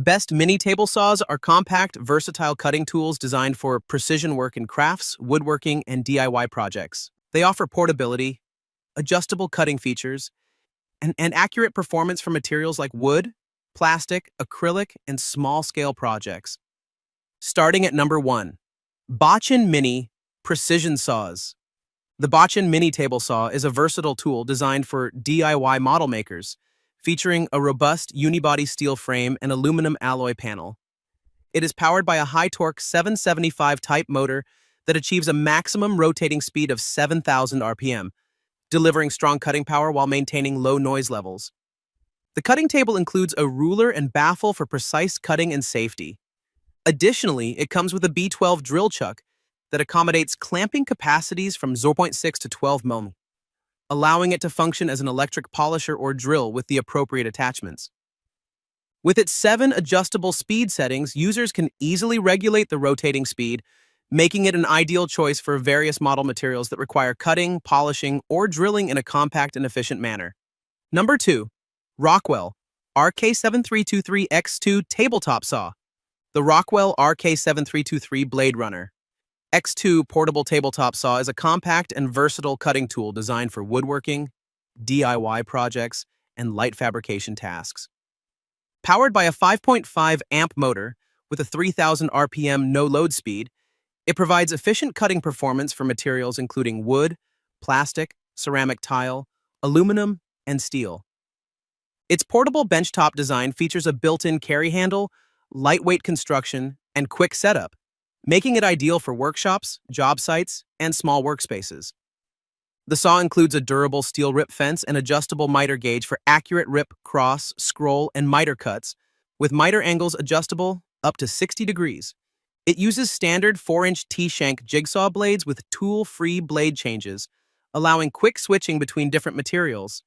Best mini table saws are compact, versatile cutting tools designed for precision work in crafts, woodworking, and DIY projects. They offer portability, adjustable cutting features, and accurate performance for materials like wood, plastic, acrylic, and small-scale projects. Starting at number 1, BACHIN Mini Precision Saws. The BACHIN Mini Table Saw is a versatile tool designed for DIY model makers, featuring a robust unibody steel frame and aluminum alloy panel. It is powered by a high-torque 775 type motor that achieves a maximum rotating speed of 7,000 RPM, delivering strong cutting power while maintaining low noise levels. The cutting table includes a ruler and baffle for precise cutting and safety. Additionally, it comes with a B12 drill chuck that accommodates clamping capacities from 0.6 to 12 mm, allowing it to function as an electric polisher or drill with the appropriate attachments. With its 7 adjustable speed settings, users can easily regulate the rotating speed, making it an ideal choice for various model materials that require cutting, polishing, or drilling in a compact and efficient manner. Number 2. Rockwell RK7323X2 Tabletop Saw. The Rockwell RK7323 Blade Runner X2 portable tabletop saw is a compact and versatile cutting tool designed for woodworking, DIY projects, and light fabrication tasks. Powered by a 5.5 amp motor with a 3,000 RPM no-load speed, it provides efficient cutting performance for materials including wood, plastic, ceramic tile, aluminum, and steel. Its portable benchtop design features a built-in carry handle, lightweight construction, and quick setup, making it ideal for workshops, job sites, and small workspaces. The saw includes a durable steel rip fence and adjustable miter gauge for accurate rip, cross, scroll, and miter cuts, with miter angles adjustable up to 60 degrees. It uses standard 4-inch T-shank jigsaw blades with tool-free blade changes, allowing quick switching between different materials.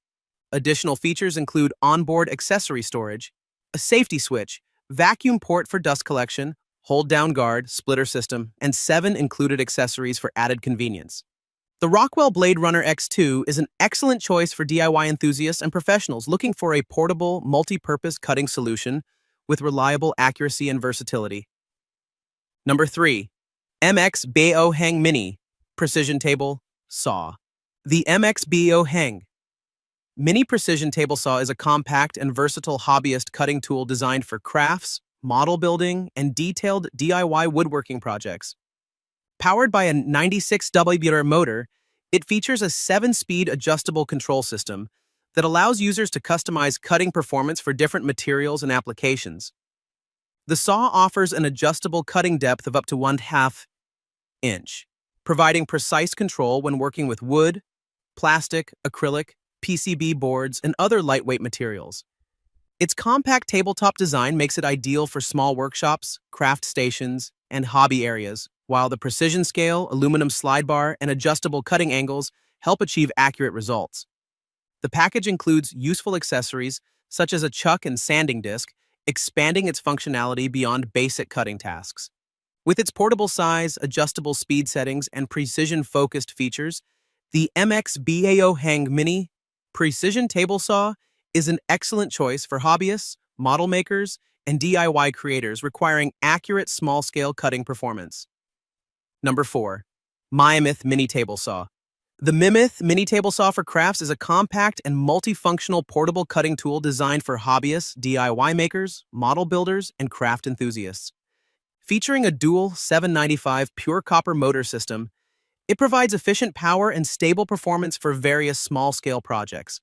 Additional features include onboard accessory storage, a safety switch, vacuum port for dust collection, hold-down guard, splitter system, and 7 included accessories for added convenience. The Rockwell Blade Runner X2 is an excellent choice for DIY enthusiasts and professionals looking for a portable, multi-purpose cutting solution with reliable accuracy and versatility. Number 3. MXBAOHENG Mini Precision Table Saw. The MXBAOHENG Mini Precision Table Saw is a compact and versatile hobbyist cutting tool designed for crafts, model building, and detailed DIY woodworking projects. Powered by a 96W motor, it features a 7-speed adjustable control system that allows users to customize cutting performance for different materials and applications. The saw offers an adjustable cutting depth of up to 1/2 inch, providing precise control when working with wood, plastic, acrylic, PCB boards, and other lightweight materials. Its compact tabletop design makes it ideal for small workshops, craft stations, and hobby areas, while the precision scale, aluminum slide bar, and adjustable cutting angles help achieve accurate results. The package includes useful accessories such as a chuck and sanding disc, expanding its functionality beyond basic cutting tasks. With its portable size, adjustable speed settings, and precision-focused features, the MXBAOHENG Mini Precision Table Saw is an excellent choice for hobbyists, model makers, and DIY creators requiring accurate small-scale cutting performance. Number 4. MIMYTH Mini Table Saw. The MIMYTH Mini Table Saw for crafts is a compact and multifunctional portable cutting tool designed for hobbyists, DIY makers, model builders, and craft enthusiasts. Featuring a dual 795 pure copper motor system, it provides efficient power and stable performance for various small-scale projects.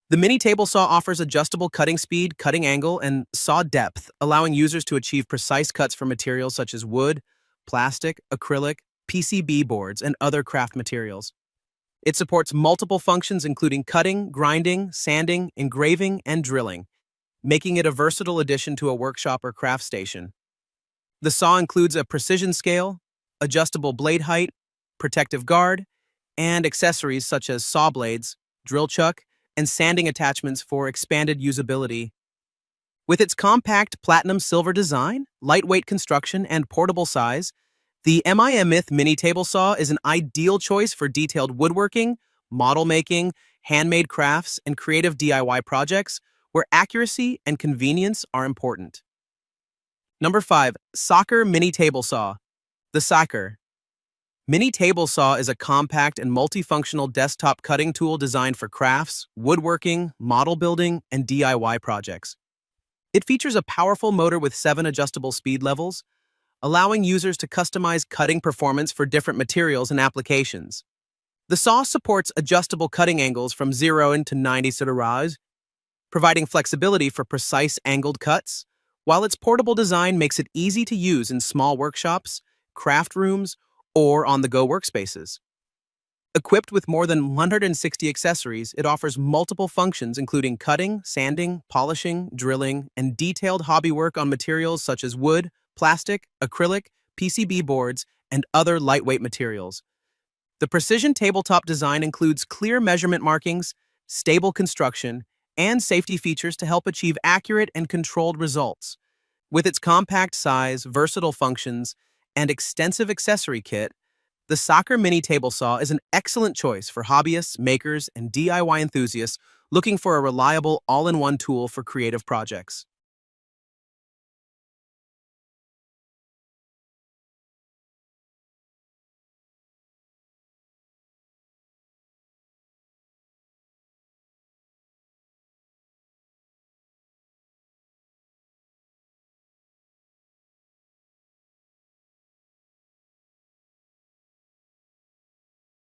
The mini table saw offers adjustable cutting speed, cutting angle, and saw depth, allowing users to achieve precise cuts for materials such as wood, plastic, acrylic, PCB boards, and other craft materials. It supports multiple functions including cutting, grinding, sanding, engraving, and drilling, making it a versatile addition to a workshop or craft station. The saw includes a precision scale, adjustable blade height, protective guard, and accessories such as saw blades, drill chuck, and sanding attachments for expanded usability. With its compact platinum silver design, lightweight construction, and portable size, the MIMYTH mini table saw is an ideal choice for detailed woodworking, model making, handmade crafts, and creative DIY projects where accuracy and convenience are important. Number 5. Soccer Mini Table Saw. The Soccer Mini Table Saw is a compact and multifunctional desktop cutting tool designed for crafts, woodworking, model building, and DIY projects. It features a powerful motor with 7 adjustable speed levels, allowing users to customize cutting performance for different materials and applications. The saw supports adjustable cutting angles from 0 to 90 degrees, providing flexibility for precise angled cuts, while its portable design makes it easy to use in small workshops, craft rooms, or on-the-go workspaces. Equipped with more than 160 accessories, it offers multiple functions including cutting, sanding, polishing, drilling, and detailed hobby work on materials such as wood, plastic, acrylic, PCB boards, and other lightweight materials. The precision tabletop design includes clear measurement markings, stable construction, and safety features to help achieve accurate and controlled results. With its compact size, versatile functions, and extensive accessory kit, the Soccer Mini Table Saw is an excellent choice for hobbyists, makers, and DIY enthusiasts looking for a reliable all-in-one tool for creative projects.